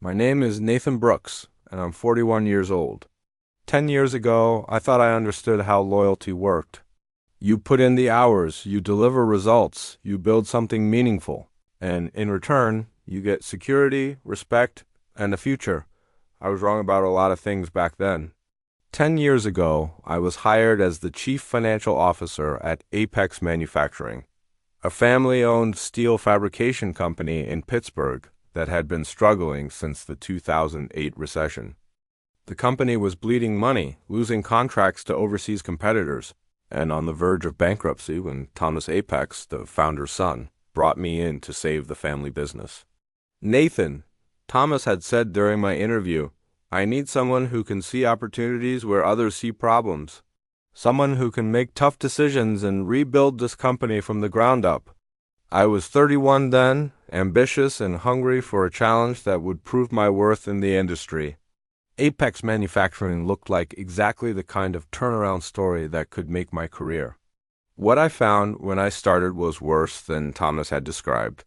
My name is Nathan Brooks, and I'm 41 years old. 10 years ago, I thought I understood how loyalty worked. You put in the hours, you deliver results, you build something meaningful, and in return, you get security, respect, and a future. I was wrong about a lot of things back then. 10 years ago, I was hired as the Chief Financial Officer at Apex Manufacturing, a family-owned steel fabrication company in Pittsburgh that had been struggling since the 2008 recession. The company was bleeding money, losing contracts to overseas competitors, and on the verge of bankruptcy when Thomas Apex, the founder's son, brought me in to save the family business. Nathan, Thomas had said during my interview, I need someone who can see opportunities where others see problems. Someone who can make tough decisions and rebuild this company from the ground up. I was 31 then, ambitious and hungry for a challenge that would prove my worth in the industry. Apex Manufacturing looked like exactly the kind of turnaround story that could make my career. What I found when I started was worse than Thomas had described.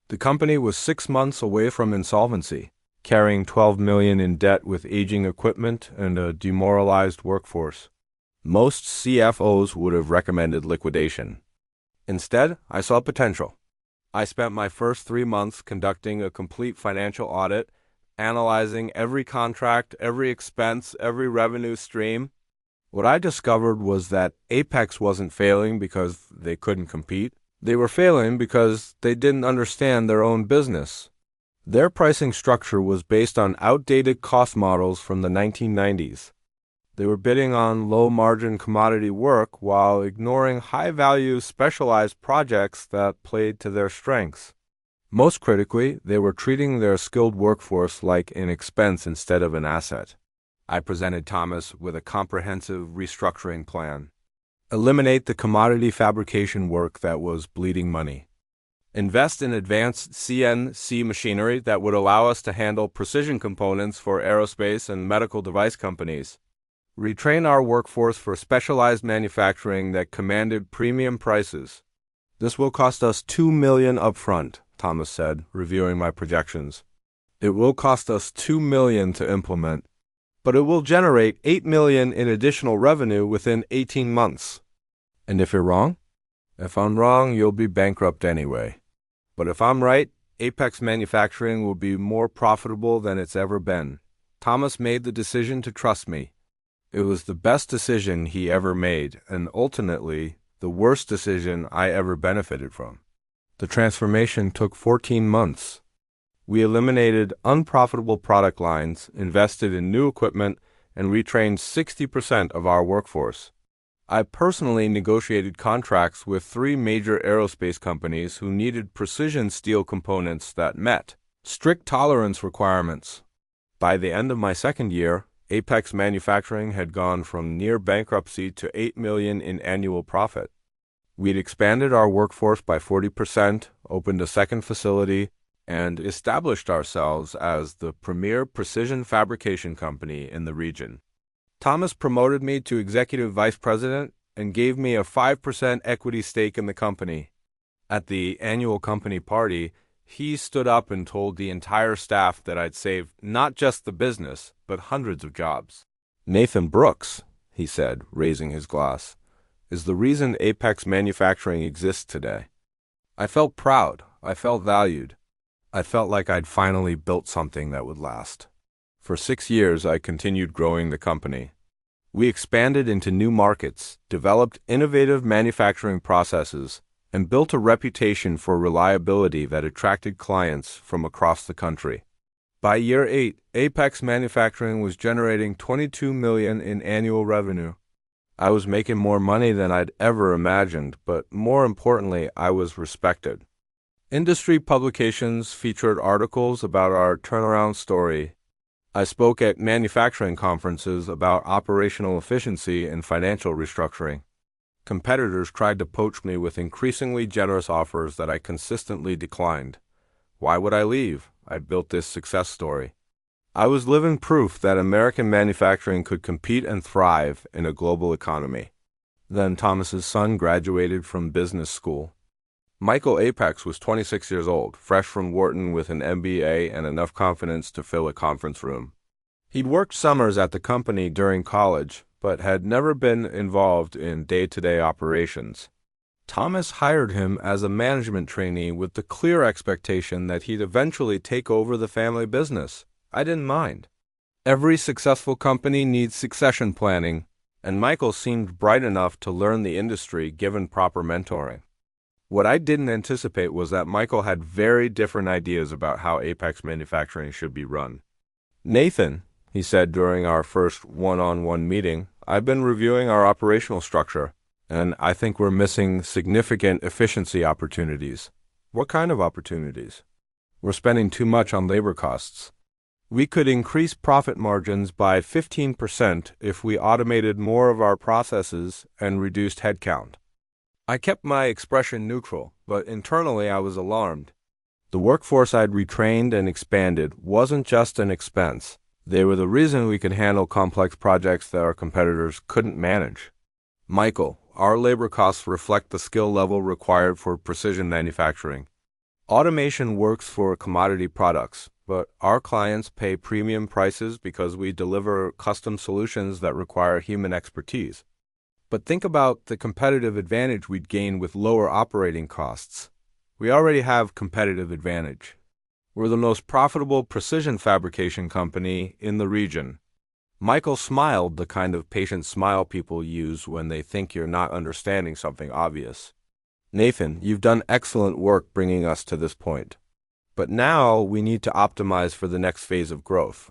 The company was 6 months away from insolvency, carrying $12 million in debt with aging equipment and a demoralized workforce. Most CFOs would have recommended liquidation. Instead, I saw potential. I spent my first 3 months conducting a complete financial audit, analyzing every contract, every expense, every revenue stream. What I discovered was that Apex wasn't failing because they couldn't compete. They were failing because they didn't understand their own business. Their pricing structure was based on outdated cost models from the 1990s. They were bidding on low-margin commodity work while ignoring high-value specialized projects that played to their strengths. Most critically, they were treating their skilled workforce like an expense instead of an asset. I presented Thomas with a comprehensive restructuring plan. Eliminate the commodity fabrication work that was bleeding money. Invest in advanced CNC machinery that would allow us to handle precision components for aerospace and medical device companies. Retrain our workforce for specialized manufacturing that commanded premium prices. This will cost us $2 million upfront, Thomas said, reviewing my projections. It will cost us $2 million to implement, but it will generate $8 million in additional revenue within 18 months. And if you're wrong? If I'm wrong, you'll be bankrupt anyway. But if I'm right, Apex Manufacturing will be more profitable than it's ever been. Thomas made the decision to trust me. It was the best decision he ever made, and ultimately, the worst decision I ever benefited from. The transformation took 14 months. We eliminated unprofitable product lines, invested in new equipment, and retrained 60% of our workforce. I personally negotiated contracts with 3 major aerospace companies who needed precision steel components that met strict tolerance requirements. By the end of my second year, Apex Manufacturing had gone from near bankruptcy to $8 million in annual profit. We'd expanded our workforce by 40%, opened a second facility, and established ourselves as the premier precision fabrication company in the region. Thomas promoted me to executive vice president and gave me a 5% equity stake in the company. At the annual company party, he stood up and told the entire staff that I'd saved not just the business, but hundreds of jobs. Nathan Brooks, he said, raising his glass, is the reason Apex Manufacturing exists today. I felt proud. I felt valued. I felt like I'd finally built something that would last. For 6 years, I continued growing the company. We expanded into new markets, developed innovative manufacturing processes, and built a reputation for reliability that attracted clients from across the country. By year 8, Apex Manufacturing was generating $22 million in annual revenue. I was making more money than I'd ever imagined, but more importantly, I was respected. Industry publications featured articles about our turnaround story. I spoke at manufacturing conferences about operational efficiency and financial restructuring. Competitors tried to poach me with increasingly generous offers that I consistently declined. Why would I leave? I'd built this success story. I was living proof that American manufacturing could compete and thrive in a global economy. Then Thomas's son graduated from business school. Michael Apex was 26 years old, fresh from Wharton with an MBA and enough confidence to fill a conference room. He'd worked summers at the company during college, but had never been involved in day-to-day operations. Thomas hired him as a management trainee with the clear expectation that he'd eventually take over the family business. I didn't mind. Every successful company needs succession planning, and Michael seemed bright enough to learn the industry given proper mentoring. What I didn't anticipate was that Michael had very different ideas about how Apex Manufacturing should be run. "Nathan," he said during our first one-on-one meeting, "I've been reviewing our operational structure, and I think we're missing significant efficiency opportunities." "What kind of opportunities?" "We're spending too much on labor costs. We could increase profit margins by 15% if we automated more of our processes and reduced headcount." I kept my expression neutral, but internally I was alarmed. The workforce I'd retrained and expanded wasn't just an expense. They were the reason we could handle complex projects that our competitors couldn't manage. "Michael, our labor costs reflect the skill level required for precision manufacturing. Automation works for commodity products, but our clients pay premium prices because we deliver custom solutions that require human expertise. But think about the competitive advantage we'd gain with lower operating costs. We already have competitive advantage. We're the most profitable precision fabrication company in the region." Michael smiled, the kind of patient smile people use when they think you're not understanding something obvious. "Nathan, you've done excellent work bringing us to this point. But now we need to optimize for the next phase of growth."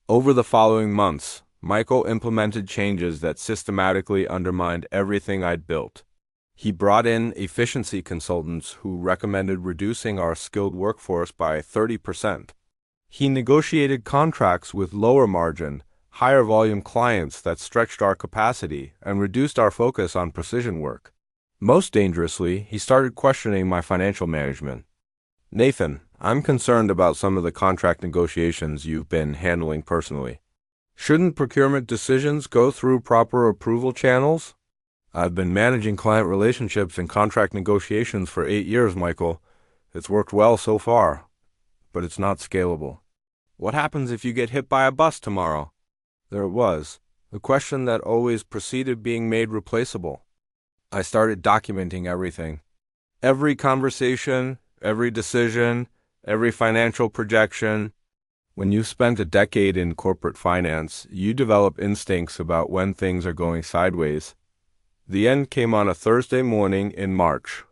Over the following months, Michael implemented changes that systematically undermined everything I'd built. He brought in efficiency consultants who recommended reducing our skilled workforce by 30%. He negotiated contracts with lower margin, higher volume clients that stretched our capacity and reduced our focus on precision work. Most dangerously, he started questioning my financial management. "Nathan, I'm concerned about some of the contract negotiations you've been handling personally. Shouldn't procurement decisions go through proper approval channels?" "I've been managing client relationships and contract negotiations for 8 years, Michael. It's worked well so far, but it's not scalable." "What happens if you get hit by a bus tomorrow?" There it was, the question that always preceded being made replaceable. I started documenting everything. Every conversation, every decision, every financial projection. When you've spent a decade in corporate finance, you develop instincts about when things are going sideways. The end came on a Thursday morning in March.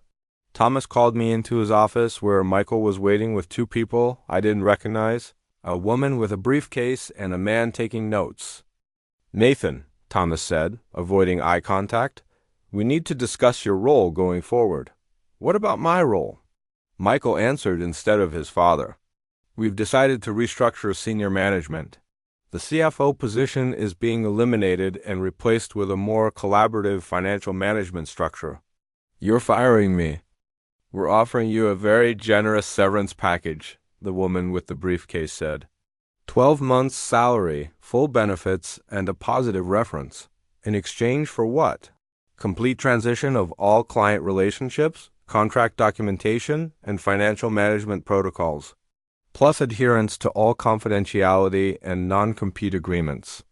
Thomas called me into his office where Michael was waiting with 2 people I didn't recognize, a woman with a briefcase and a man taking notes. "Nathan," Thomas said, avoiding eye contact, "we need to discuss your role going forward." "What about my role?" Michael answered instead of his father. "We've decided to restructure senior management. The CFO position is being eliminated and replaced with a more collaborative financial management structure." "You're firing me." "We're offering you a very generous severance package," the woman with the briefcase said. 12 months' salary, full benefits, and a positive reference. In exchange for what? Complete transition of all client relationships, contract documentation, and financial management protocols, plus adherence to all confidentiality and non-compete agreements.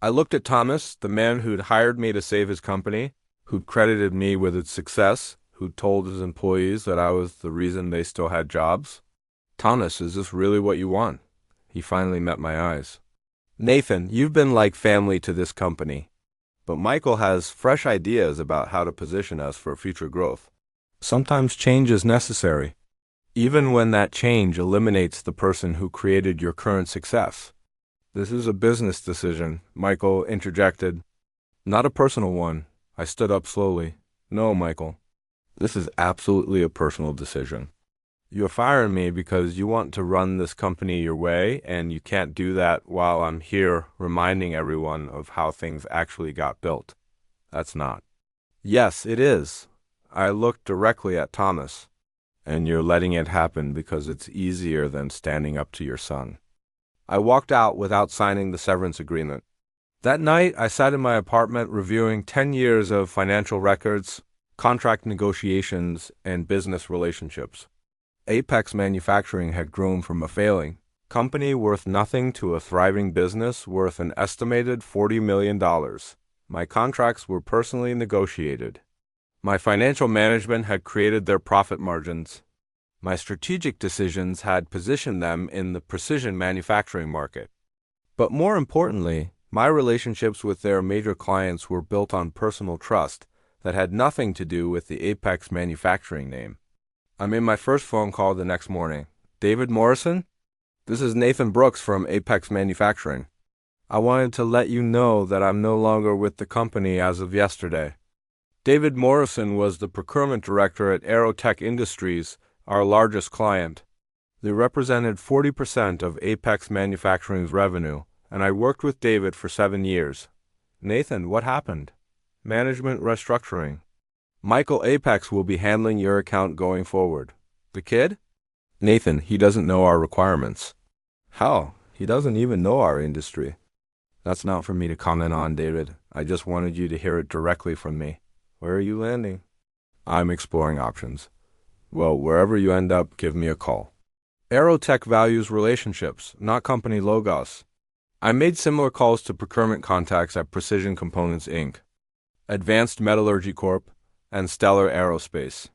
I looked at Thomas, the man who'd hired me to save his company, who'd credited me with its success, who'd told his employees that I was the reason they still had jobs. "Thomas, is this really what you want?" He finally met my eyes. "Nathan, you've been like family to this company. But Michael has fresh ideas about how to position us for future growth. Sometimes change is necessary, even when that change eliminates the person who created your current success." "This is a business decision," Michael interjected. "Not a personal one." I stood up slowly. "No, Michael. This is absolutely a personal decision. You're firing me because you want to run this company your way, and you can't do that while I'm here reminding everyone of how things actually got built. That's not." "Yes, it is." I looked directly at Thomas. "And you're letting it happen because it's easier than standing up to your son." I walked out without signing the severance agreement. That night, I sat in my apartment reviewing 10 years of financial records, contract negotiations, and business relationships. Apex Manufacturing had grown from a failing company worth nothing to a thriving business worth an estimated $40 million. My contracts were personally negotiated. My financial management had created their profit margins. My strategic decisions had positioned them in the precision manufacturing market. But more importantly, my relationships with their major clients were built on personal trust that had nothing to do with the Apex Manufacturing name. I made my first phone call the next morning. David Morrison? This is Nathan Brooks from Apex Manufacturing. I wanted to let you know that I'm no longer with the company as of yesterday. David Morrison was the procurement director at Aerotech Industries, our largest client. They represented 40% of Apex Manufacturing's revenue, and I worked with David for 7 years. Nathan, what happened? Management restructuring. Michael Apex will be handling your account going forward. The kid? Nathan, he doesn't know our requirements. How? He doesn't even know our industry. That's not for me to comment on, David. I just wanted you to hear it directly from me. Where are you landing? I'm exploring options. Well, wherever you end up, give me a call. Aerotech values relationships, not company logos. I made similar calls to procurement contacts at Precision Components, Inc., Advanced Metallurgy Corp., and Stellar Aerospace.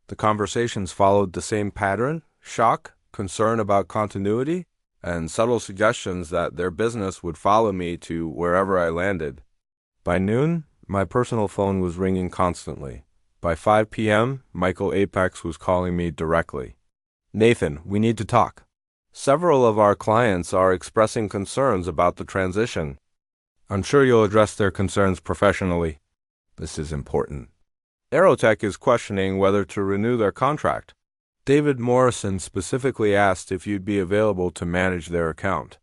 The conversations followed the same pattern: shock, concern about continuity, and subtle suggestions that their business would follow me to wherever I landed. By noon, my personal phone was ringing constantly. By 5 p.m., Michael Apex was calling me directly. Nathan, we need to talk. Several of our clients are expressing concerns about the transition. I'm sure you'll address their concerns professionally. This is important. Aerotech is questioning whether to renew their contract. David Morrison specifically asked if you'd be available to manage their account.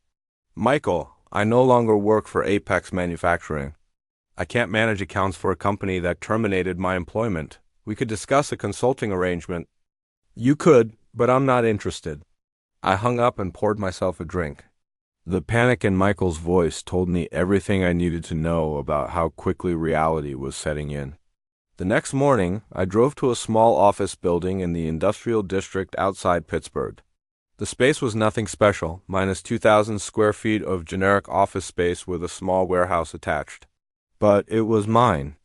Michael, I no longer work for Apex Manufacturing. I can't manage accounts for a company that terminated my employment. We could discuss a consulting arrangement. You could, but I'm not interested. I hung up and poured myself a drink. The panic in Michael's voice told me everything I needed to know about how quickly reality was setting in. The next morning, I drove to a small office building in the industrial district outside Pittsburgh. The space was nothing special, minus 2,000 square feet of generic office space with a small warehouse attached. But it was mine.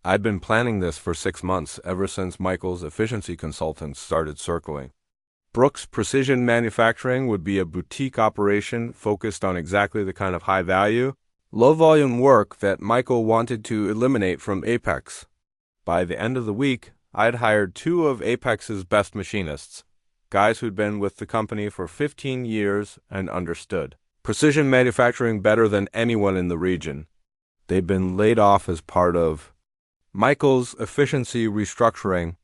I'd been planning this for 6 months, ever since Michael's efficiency consultants started circling. Brooks Precision Manufacturing would be a boutique operation focused on exactly the kind of high-value, low-volume work that Michael wanted to eliminate from Apex. By the end of the week, I'd hired 2 of Apex's best machinists, guys who'd been with the company for 15 years and understood precision manufacturing better than anyone in the region. They'd been laid off as part of Michael's efficiency restructuring.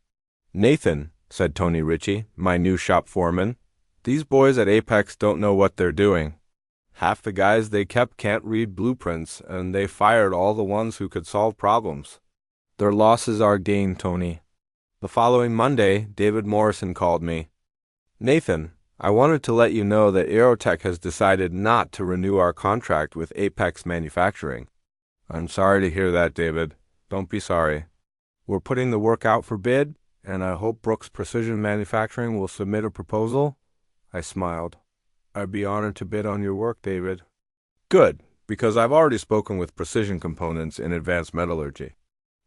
Nathan, said Tony Ritchie, my new shop foreman, these boys at Apex don't know what they're doing. Half the guys they kept can't read blueprints, and they fired all the ones who could solve problems. Their losses are gain, Tony. The following Monday, David Morrison called me. Nathan, I wanted to let you know that Aerotech has decided not to renew our contract with Apex Manufacturing. I'm sorry to hear that, David. Don't be sorry. We're putting the work out for bid, and I hope Brooks Precision Manufacturing will submit a proposal. I smiled. I'd be honored to bid on your work, David. Good, because I've already spoken with Precision Components in Advanced Metallurgy.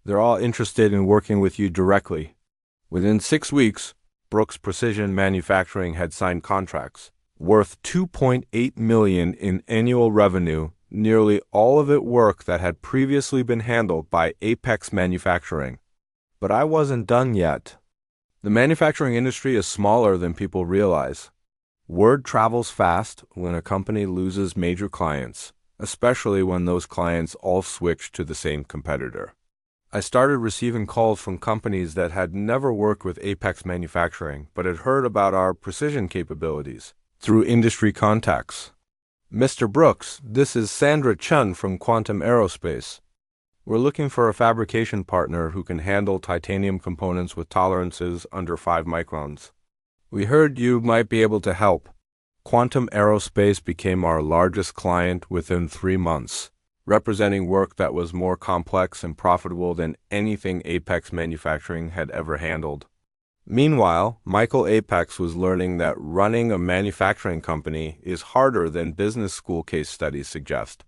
They're all interested in working with you directly. Within 6 weeks, Brooks Precision Manufacturing had signed contracts worth $2.8 million in annual revenue, nearly all of it work that had previously been handled by Apex Manufacturing. But I wasn't done yet. The manufacturing industry is smaller than people realize. Word travels fast when a company loses major clients, especially when those clients all switch to the same competitor. I started receiving calls from companies that had never worked with Apex Manufacturing but had heard about our precision capabilities through industry contacts. Mr. Brooks, this is Sandra Chun from Quantum Aerospace. We're looking for a fabrication partner who can handle titanium components with tolerances under 5 microns. We heard you might be able to help. Quantum Aerospace became our largest client within 3 months. representing work that was more complex and profitable than anything Apex Manufacturing had ever handled. Meanwhile, Michael Apex was learning that running a manufacturing company is harder than business school case studies suggest.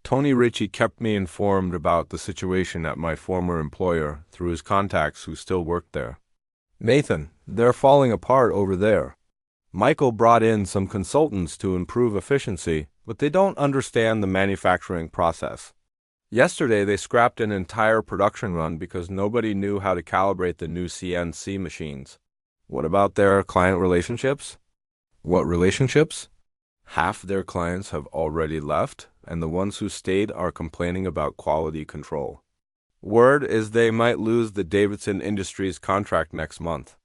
Tony Ritchie kept me informed about the situation at my former employer through his contacts who still worked there. "Nathan, they're falling apart over there. Michael brought in some consultants to improve efficiency, but they don't understand the manufacturing process. Yesterday, they scrapped an entire production run because nobody knew how to calibrate the new CNC machines." "What about their client relationships?" "What relationships? Half their clients have already left, and the ones who stayed are complaining about quality control. Word is they might lose the Davidson Industries contract next month."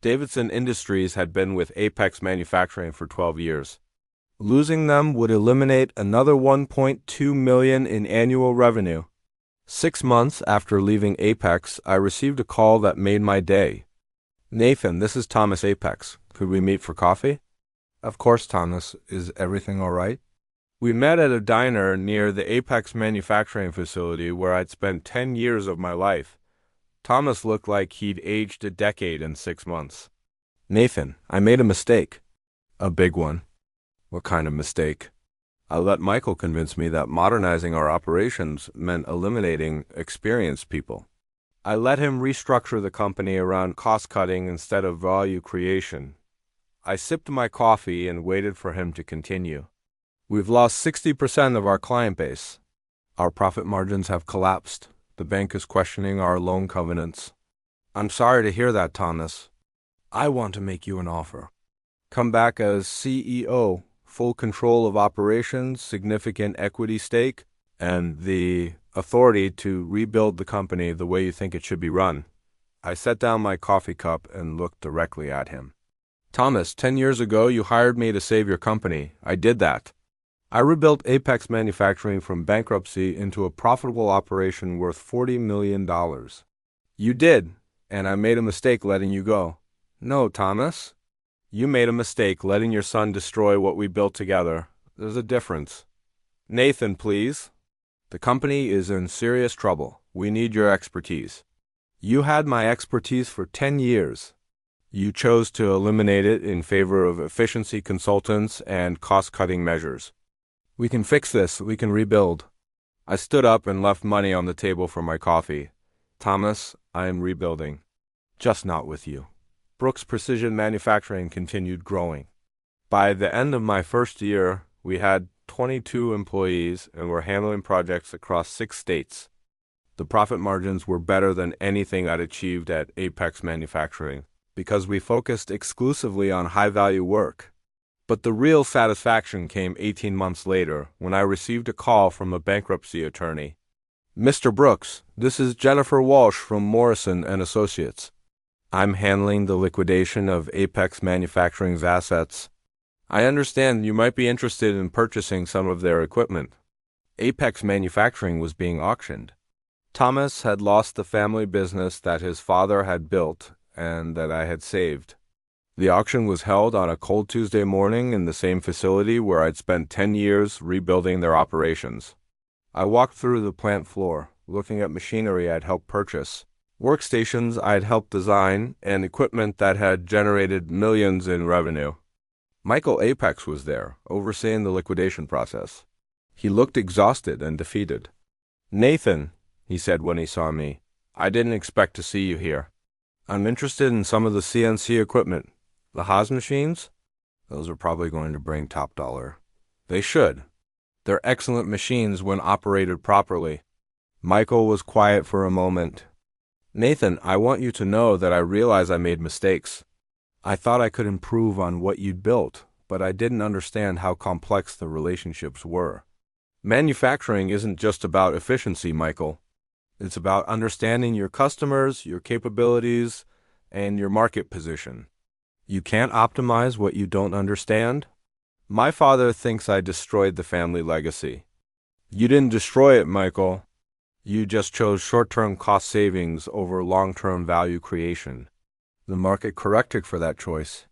Davidson Industries had been with Apex Manufacturing for 12 years. Losing them would eliminate another $1.2 million in annual revenue. 6 months after leaving Apex, I received a call that made my day. "Nathan, this is Thomas Apex. Could we meet for coffee?" "Of course, Thomas. Is everything all right?" We met at a diner near the Apex Manufacturing facility where I'd spent 10 years of my life. Thomas looked like he'd aged a decade in 6 months. "Nathan, I made a mistake." "A big one." "What kind of mistake?" "I let Michael convince me that modernizing our operations meant eliminating experienced people. I let him restructure the company around cost-cutting instead of value creation." I sipped my coffee and waited for him to continue. "We've lost 60% of our client base. Our profit margins have collapsed. The bank is questioning our loan covenants." "I'm sorry to hear that, Thomas. I want to make you an offer. Come back as CEO, full control of operations, significant equity stake, and the authority to rebuild the company the way you think it should be run." I set down my coffee cup and looked directly at him. "Thomas, 10 years ago you hired me to save your company. I did that. I rebuilt Apex Manufacturing from bankruptcy into a profitable operation worth $40 million. You did, and I made a mistake letting you go." "No, Thomas. You made a mistake letting your son destroy what we built together. There's a difference." "Nathan, please. The company is in serious trouble. We need your expertise. You had my expertise for 10 years. You chose to eliminate it in favor of efficiency consultants and cost-cutting measures. We can fix this. We can rebuild." I stood up and left money on the table for my coffee. "Thomas, I am rebuilding. Just not with you." Brooks Precision Manufacturing continued growing. By the end of my first year, we had 22 employees and were handling projects across 6 states. The profit margins were better than anything I'd achieved at Apex Manufacturing, because we focused exclusively on high-value work. But the real satisfaction came 18 months later when I received a call from a bankruptcy attorney. "Mr. Brooks, this is Jennifer Walsh from Morrison & Associates. I'm handling the liquidation of Apex Manufacturing's assets. I understand you might be interested in purchasing some of their equipment." Apex Manufacturing was being auctioned. Thomas had lost the family business that his father had built and that I had saved. The auction was held on a cold Tuesday morning in the same facility where I'd spent 10 years rebuilding their operations. I walked through the plant floor, looking at machinery I'd helped purchase, workstations I'd helped design, and equipment that had generated millions in revenue. Michael Apex was there, overseeing the liquidation process. He looked exhausted and defeated. "Nathan," he said when he saw me, "I didn't expect to see you here. I'm interested in some of the CNC equipment. The Haas machines? Those are probably going to bring top dollar." "They should. They're excellent machines when operated properly." Michael was quiet for a moment. "Nathan, I want you to know that I realize I made mistakes. I thought I could improve on what you'd built, but I didn't understand how complex the relationships were. Manufacturing isn't just about efficiency, Michael. It's about understanding your customers, your capabilities, and your market position. You can't optimize what you don't understand. My father thinks I destroyed the family legacy. You didn't destroy it, Michael. You just chose short-term cost savings over long-term value creation. The market corrected for that choice.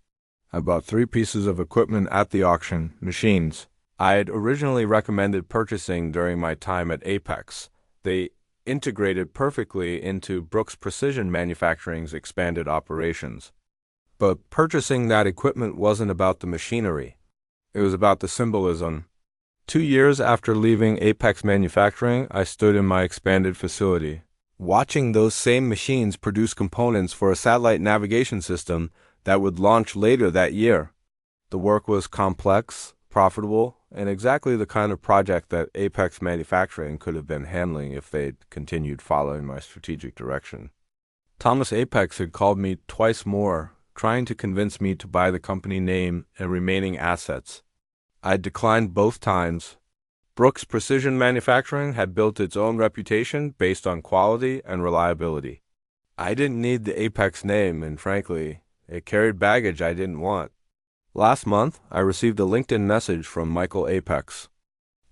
I bought 3 pieces of equipment at the auction, machines. I had originally recommended purchasing during my time at Apex. They integrated perfectly into Brooks Precision Manufacturing's expanded operations. But purchasing that equipment wasn't about the machinery. It was about the symbolism. 2 years after leaving Apex Manufacturing, I stood in my expanded facility, watching those same machines produce components for a satellite navigation system that would launch later that year. The work was complex, profitable, and exactly the kind of project that Apex Manufacturing could have been handling if they'd continued following my strategic direction. Thomas Apex had called me twice more, trying to convince me to buy the company name and remaining assets. I declined both times. Brooks Precision Manufacturing had built its own reputation based on quality and reliability. I didn't need the Apex name, and frankly, it carried baggage I didn't want. Last month, I received a LinkedIn message from Michael Apex.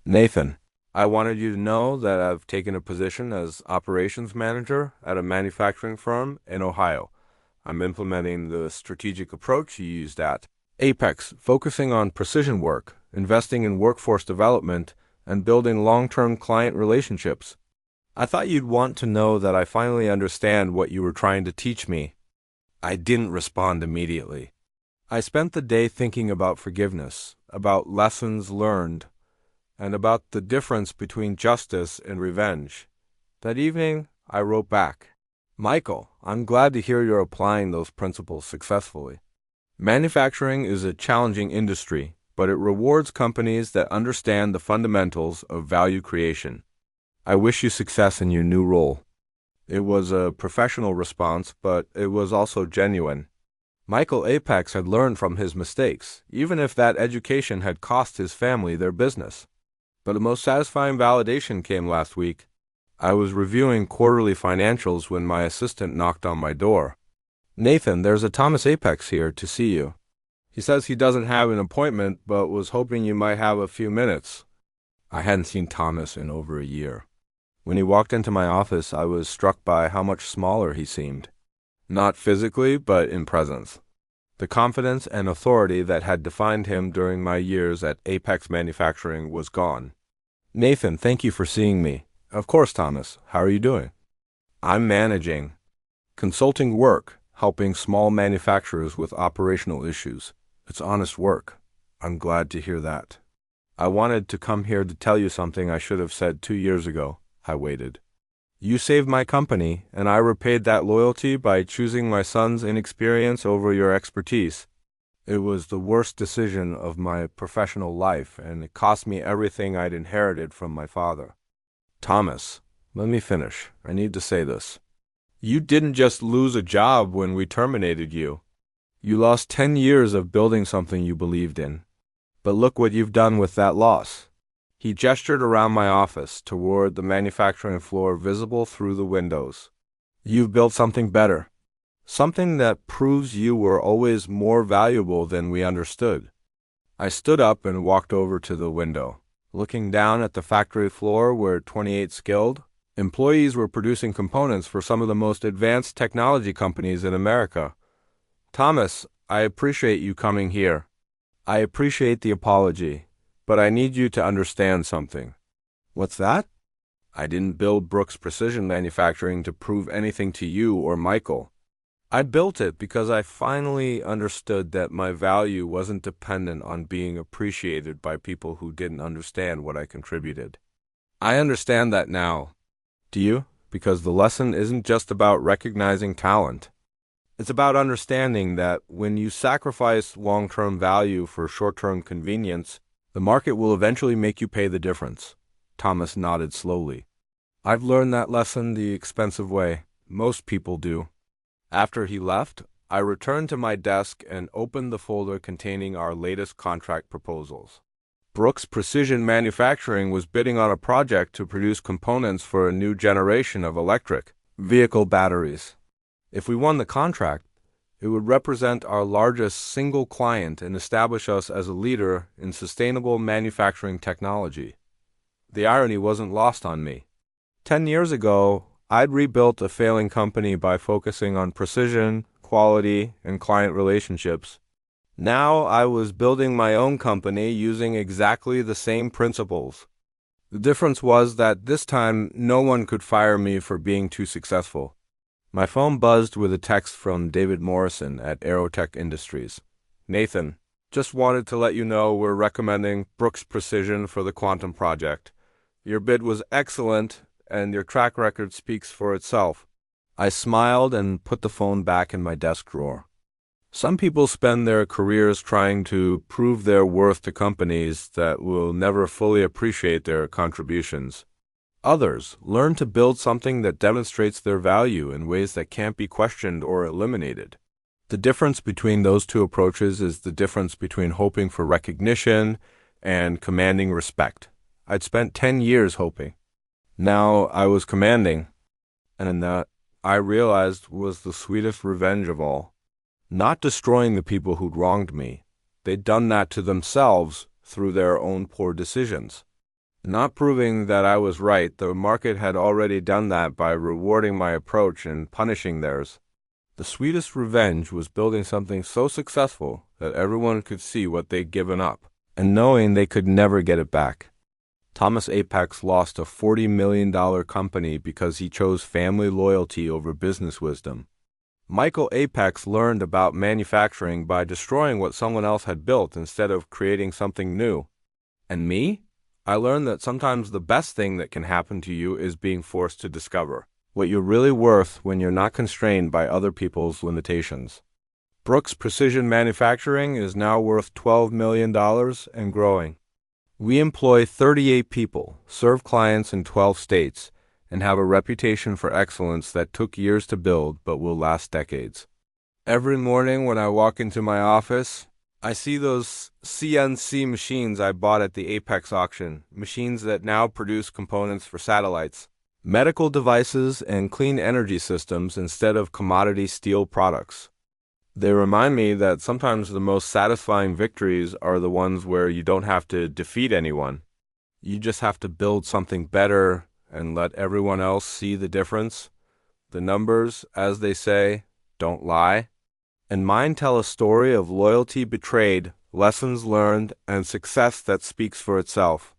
Nathan, I wanted you to know that I've taken a position as operations manager at a manufacturing firm in Ohio. I'm implementing the strategic approach you used at Apex, focusing on precision work, investing in workforce development, and building long-term client relationships. I thought you'd want to know that I finally understand what you were trying to teach me. I didn't respond immediately. I spent the day thinking about forgiveness, about lessons learned, and about the difference between justice and revenge. That evening, I wrote back, Michael, I'm glad to hear you're applying those principles successfully. Manufacturing is a challenging industry, but it rewards companies that understand the fundamentals of value creation. I wish you success in your new role. It was a professional response, but it was also genuine. Michael Apex had learned from his mistakes, even if that education had cost his family their business. But the most satisfying validation came last week. I was reviewing quarterly financials when my assistant knocked on my door. Nathan, there's a Thomas Apex here to see you. He says he doesn't have an appointment, but was hoping you might have a few minutes. I hadn't seen Thomas in over a year. When he walked into my office, I was struck by how much smaller he seemed. Not physically, but in presence. The confidence and authority that had defined him during my years at Apex Manufacturing was gone. Nathan, thank you for seeing me. Of course, Thomas. How are you doing? I'm managing. Consulting work, helping small manufacturers with operational issues. It's honest work. I'm glad to hear that. I wanted to come here to tell you something I should have said 2 years ago. I waited. You saved my company, and I repaid that loyalty by choosing my son's inexperience over your expertise. It was the worst decision of my professional life, and it cost me everything I'd inherited from my father. Thomas, let me finish. I need to say this. You didn't just lose a job when we terminated you. You lost 10 years of building something you believed in. But look what you've done with that loss. He gestured around my office toward the manufacturing floor visible through the windows. You've built something better. Something that proves you were always more valuable than we understood. I stood up and walked over to the window, looking down at the factory floor where 28 skilled employees were producing components for some of the most advanced technology companies in America. Thomas, I appreciate you coming here. I appreciate the apology. But I need you to understand something. What's that? I didn't build Brooks Precision Manufacturing to prove anything to you or Michael. I built it because I finally understood that my value wasn't dependent on being appreciated by people who didn't understand what I contributed. I understand that now. Do you? Because the lesson isn't just about recognizing talent. It's about understanding that when you sacrifice long-term value for short-term convenience, the market will eventually make you pay the difference. Thomas nodded slowly. I've learned that lesson the expensive way. Most people do. After he left, I returned to my desk and opened the folder containing our latest contract proposals. Brooks Precision Manufacturing was bidding on a project to produce components for a new generation of electric vehicle batteries. If we won the contract, it would represent our largest single client and establish us as a leader in sustainable manufacturing technology. The irony wasn't lost on me. 10 years ago, I'd rebuilt a failing company by focusing on precision, quality, and client relationships. Now I was building my own company using exactly the same principles. The difference was that this time no one could fire me for being too successful. My phone buzzed with a text from David Morrison at Aerotech Industries. Nathan, just wanted to let you know we're recommending Brooks Precision for the quantum project. Your bid was excellent, and your track record speaks for itself. I smiled and put the phone back in my desk drawer. Some people spend their careers trying to prove their worth to companies that will never fully appreciate their contributions. Others learn to build something that demonstrates their value in ways that can't be questioned or eliminated. The difference between those two approaches is the difference between hoping for recognition and commanding respect. I'd spent 10 years hoping. Now I was commanding, and that I realized was the sweetest revenge of all. Not destroying the people who'd wronged me. They'd done that to themselves through their own poor decisions. Not proving that I was right, the market had already done that by rewarding my approach and punishing theirs. The sweetest revenge was building something so successful that everyone could see what they'd given up, and knowing they could never get it back. Thomas Apex lost a $40 million company because he chose family loyalty over business wisdom. Michael Apex learned about manufacturing by destroying what someone else had built instead of creating something new. And me? I learned that sometimes the best thing that can happen to you is being forced to discover what you're really worth when you're not constrained by other people's limitations. Brooks Precision Manufacturing is now worth $12 million and growing. We employ 38 people, serve clients in 12 states, and have a reputation for excellence that took years to build but will last decades. Every morning when I walk into my office, I see those CNC machines I bought at the Apex auction, machines that now produce components for satellites, medical devices, and clean energy systems instead of commodity steel products. They remind me that sometimes the most satisfying victories are the ones where you don't have to defeat anyone. You just have to build something better and let everyone else see the difference. The numbers, as they say, don't lie. And mine tell a story of loyalty betrayed, lessons learned, and success that speaks for itself.